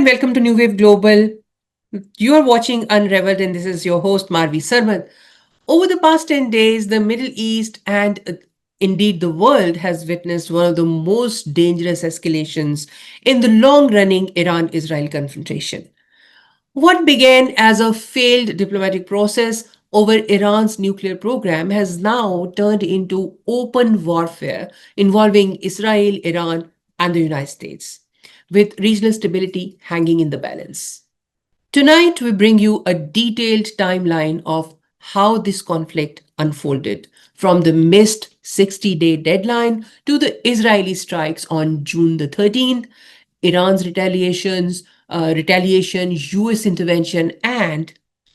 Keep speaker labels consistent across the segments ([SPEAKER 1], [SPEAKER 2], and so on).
[SPEAKER 1] welcome to New Wave Global. You are watching Unraveled, and this is your host, Marvi Sirmed. Over the past 10 days, the Middle East and indeed the world has witnessed one of the most dangerous escalations in the long running Iran Israel confrontation. What began as a failed diplomatic process over Iran's nuclear program has now turned into open warfare involving Israel, Iran, and the United States, with regional stability hanging in the balance. Tonight, we bring you a detailed timeline of how this conflict unfolded, from the missed 60-day deadline to the Israeli strikes on June the 13th, Iran's retaliation, US intervention, and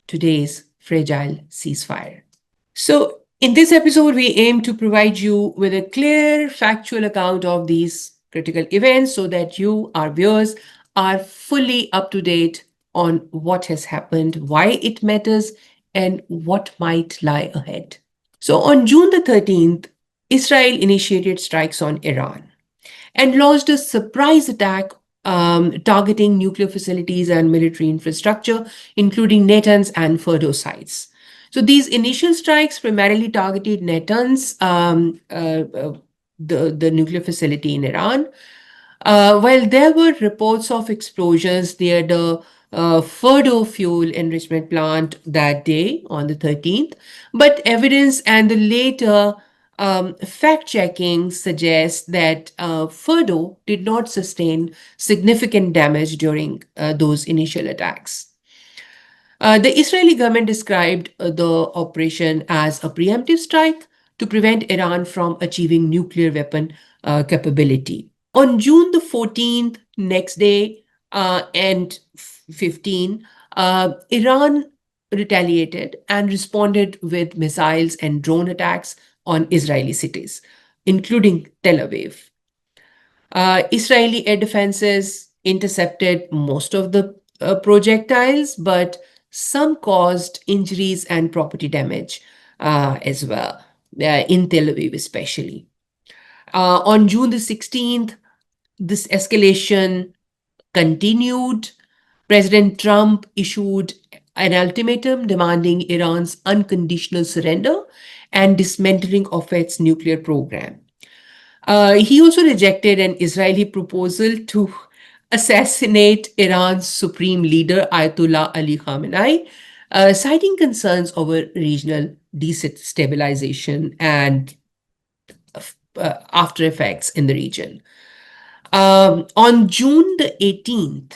[SPEAKER 1] today's fragile ceasefire. So, in this episode, we aim to provide you with a clear, factual account of these critical events so that you, our viewers, are fully up to date on what has happened, why it matters, and what might lie ahead. So, on June the 13th, Israel initiated strikes on Iran and launched a surprise attack targeting nuclear facilities and military infrastructure, including Natanz and Fordo sites. So these initial strikes primarily targeted Natanz, the nuclear facility in Iran, while there were reports of explosions near the Fordo fuel enrichment plant that day on the 13th, but evidence and the later fact checking suggests that Fordo did not sustain significant damage during those initial attacks. The Israeli government described the operation as a preemptive strike to prevent Iran from achieving nuclear weapon capability. On June the 14th, next day, and 15, Iran retaliated and responded with missiles and drone attacks on Israeli cities, including Tel Aviv. Israeli air defenses intercepted most of the projectiles, but some caused injuries and property damage as well, in Tel Aviv especially. On June the 16th, this escalation continued. President Trump issued an ultimatum demanding Iran's unconditional surrender and dismantling of its nuclear program. He also rejected an Israeli proposal to assassinate Iran's supreme leader, Ayatollah Ali Khamenei, citing concerns over regional destabilization and after effects in the region. On June the 18th,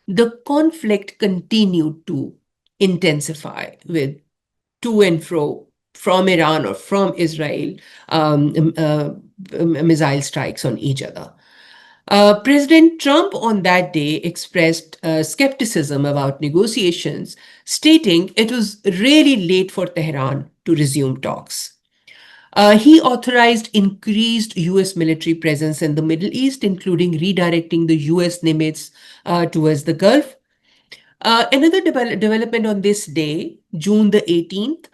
[SPEAKER 1] the conflict continued to intensify with to and fro from Iran or from Israel, missile strikes on each other. President Trump on that day expressed skepticism about negotiations, stating it was really late for Tehran to resume talks. He authorized increased US military presence in the Middle East, including redirecting the US Nimitz towards the Gulf. Another development on this day, June the 18th,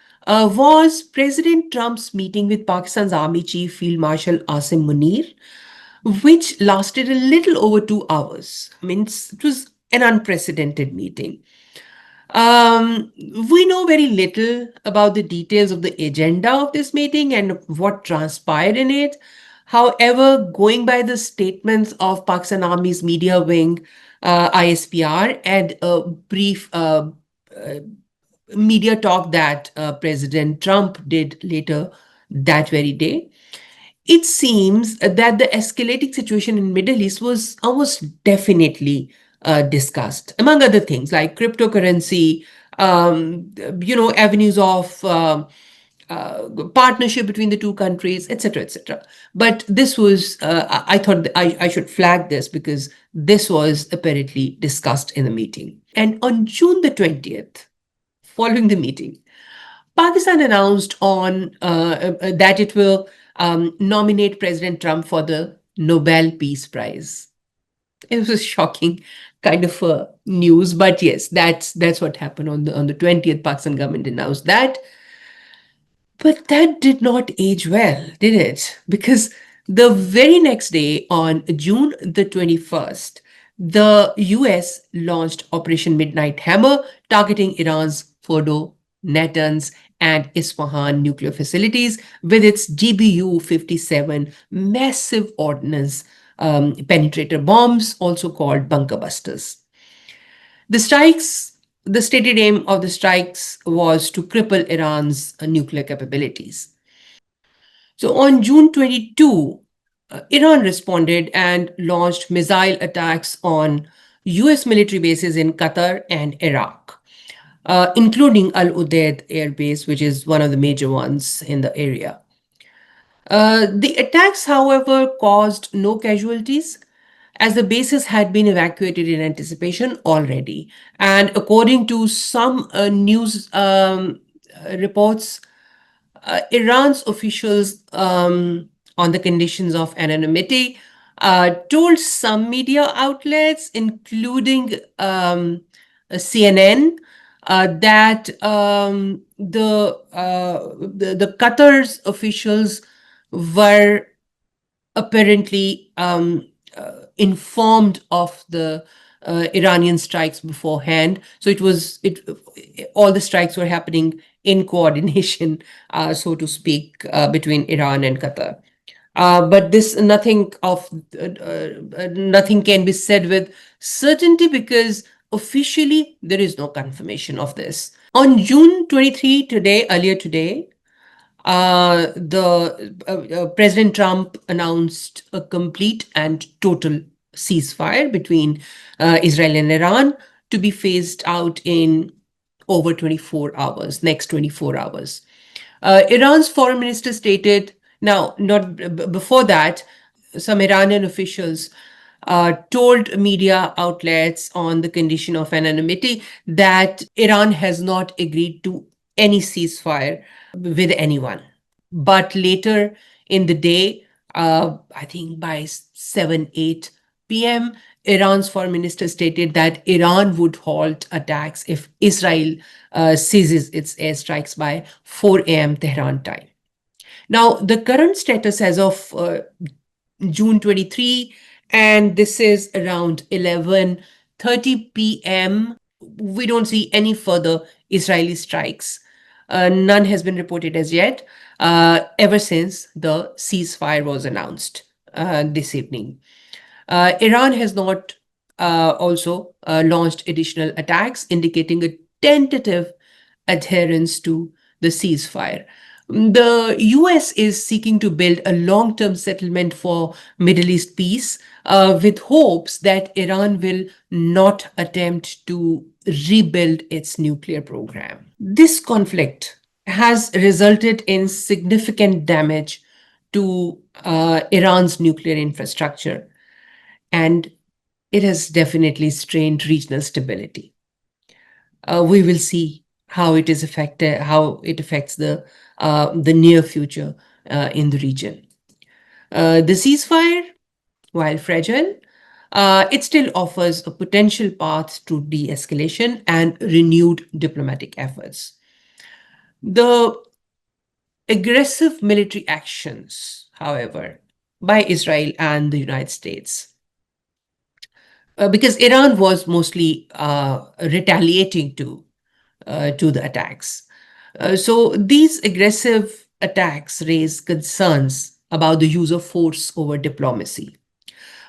[SPEAKER 1] was President Trump's meeting with Pakistan's Army Chief Field Marshal Asim Munir, which lasted a little over 2 hours. I mean, it was an unprecedented meeting. We know very little about the details of the agenda of this meeting and what transpired in it. However, going by the statements of Pakistan Army's media wing, ISPR, and a brief media talk that President Trump did later that very day, it seems that the escalating situation in Middle East was almost definitely discussed, among other things like cryptocurrency, avenues of partnership between the two countries, etc., etc. But this was, I thought I should flag this because this was apparently discussed in the meeting. And on June the 20th, following the meeting, Pakistan announced on that it will nominate President Trump for the Nobel Peace Prize. It was a shocking kind of news, but yes, that's what happened on the 20th. Pakistan government announced that, but that did not age well, did it? Because the very next day, on June the 21st, The US launched Operation Midnight Hammer, targeting Iran's Fordo, Natanz, and Isfahan nuclear facilities with its GBU 57 massive ordnance penetrator bombs, also called bunker busters. The strikes, the stated aim of the strikes was to cripple Iran's nuclear capabilities. So on June 22, Iran responded and launched missile attacks on US military bases in Qatar and Iraq, including Al Udeid Air Base, which is one of the major ones in the area. The attacks, however, caused no casualties, as the bases had been evacuated in anticipation already. And according to some news reports, Iran's officials, on the conditions of anonymity, told some media outlets, including CNN, that the Qatar's officials were apparently informed of the Iranian strikes beforehand. So all the strikes were happening in coordination, so to speak, between Iran and Qatar. But nothing can be said with certainty because officially there is no confirmation of this. On June 23, earlier today, the President Trump announced a complete and total ceasefire between Israel and Iran to be phased out in over 24 hours, next 24 hours. Iran's foreign minister stated, now, not before that, some Iranian officials told media outlets on the condition of anonymity that Iran has not agreed to any ceasefire with anyone. But later in the day, I think by 7, 8 p.m., Iran's foreign minister stated that Iran would halt attacks if Israel ceases its airstrikes by 4 a.m. Tehran time. Now, the current status as of June 23, and this is around 11:30 p.m., we don't see any further Israeli strikes. None has been reported as yet, ever since the ceasefire was announced this evening. Iran has not also launched additional attacks, indicating a tentative adherence to the ceasefire. The US is seeking to build a long-term settlement for Middle East peace, with hopes that Iran will not attempt to rebuild its nuclear program. This conflict has resulted in significant damage to Iran's nuclear infrastructure, and it has definitely strained regional stability. We will see how it affects the near future in the region. The ceasefire, while fragile, it still offers a potential path to de-escalation and renewed diplomatic efforts. The aggressive military actions, however, by Israel and the United States, because Iran was mostly retaliating to the attacks. So these aggressive attacks raise concerns about the use of force over diplomacy.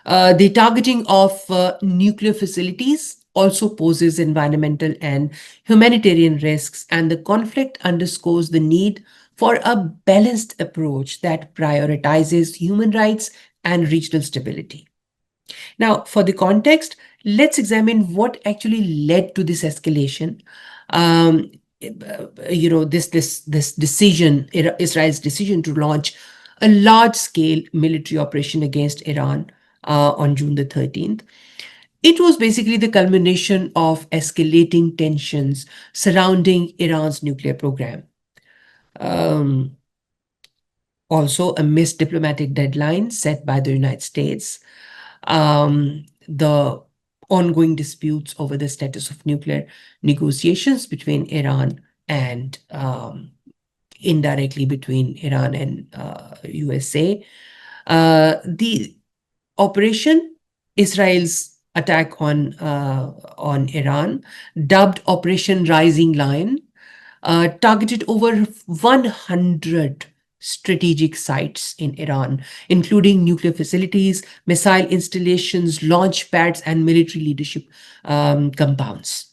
[SPEAKER 1] The targeting of nuclear facilities also poses environmental and humanitarian risks, and the conflict underscores the need for a balanced approach that prioritizes human rights and regional stability. Now, for the context, let's examine what actually led to this escalation. This decision, Israel's decision to launch a large-scale military operation against Iran on June the 13th. It was basically the culmination of escalating tensions surrounding Iran's nuclear program. Also, a missed diplomatic deadline set by the United States, the ongoing disputes over the status of nuclear negotiations between Iran and indirectly between Iran and USA. The operation, Israel's attack on Iran, dubbed Operation Rising Lion, targeted over 100 strategic sites in Iran, including nuclear facilities, missile installations, launch pads, and military leadership compounds.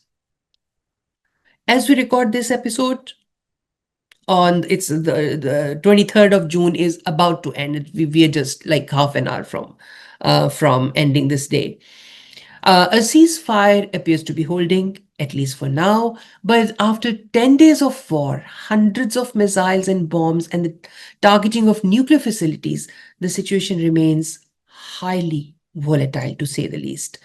[SPEAKER 1] As we record this episode, on it's the 23rd of June is about to end. We are just like half an hour from ending this day. A ceasefire appears to be holding, at least for now, but after 10 days of war, hundreds of missiles and bombs, and the targeting of nuclear facilities, the situation remains highly volatile, to say the least.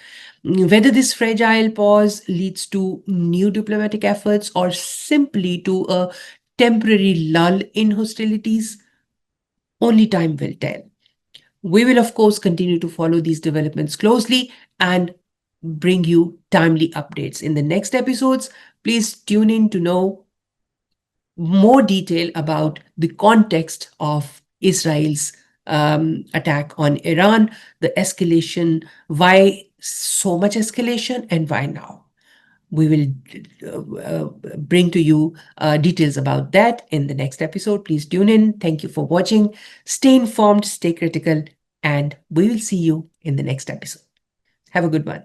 [SPEAKER 1] Whether this fragile pause leads to new diplomatic efforts or simply to a temporary lull in hostilities, only time will tell. We will, of course, continue to follow these developments closely and bring you timely updates. In the next episodes, please tune in to know more detail about the context of Israel's attack on Iran, the escalation, why so much escalation, and why now. We will bring to you details about that in the next episode. Please tune in. Thank you for watching. Stay informed, stay critical, and we will see you in the next episode. Have a good one.